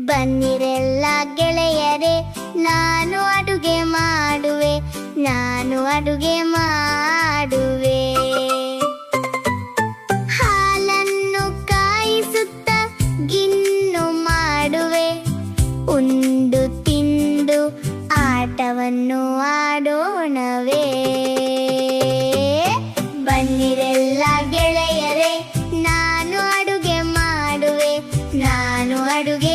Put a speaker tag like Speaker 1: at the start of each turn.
Speaker 1: ಬನ್ನಿರೆಲ್ಲ ಗೆಳೆಯರೇ, ನಾನು ಅಡುಗೆ ಮಾಡುವೆ, ನಾನು ಅಡುಗೆ ಮಾಡುವೆ. ಹಾಲನ್ನು ಕಾಯಿಸುತ್ತ ಗಿನ್ನು ಮಾಡುವೆ, ಉಂಡು ತಿಂದು ಆಟವನ್ನು ಆಡೋಣವೇ. ಬನ್ನಿರೆಲ್ಲ ಗೆಳೆಯರೇ, ನಾನು ಅಡುಗೆ ಮಾಡುವೆ, ನಾನು ಅಡುಗೆ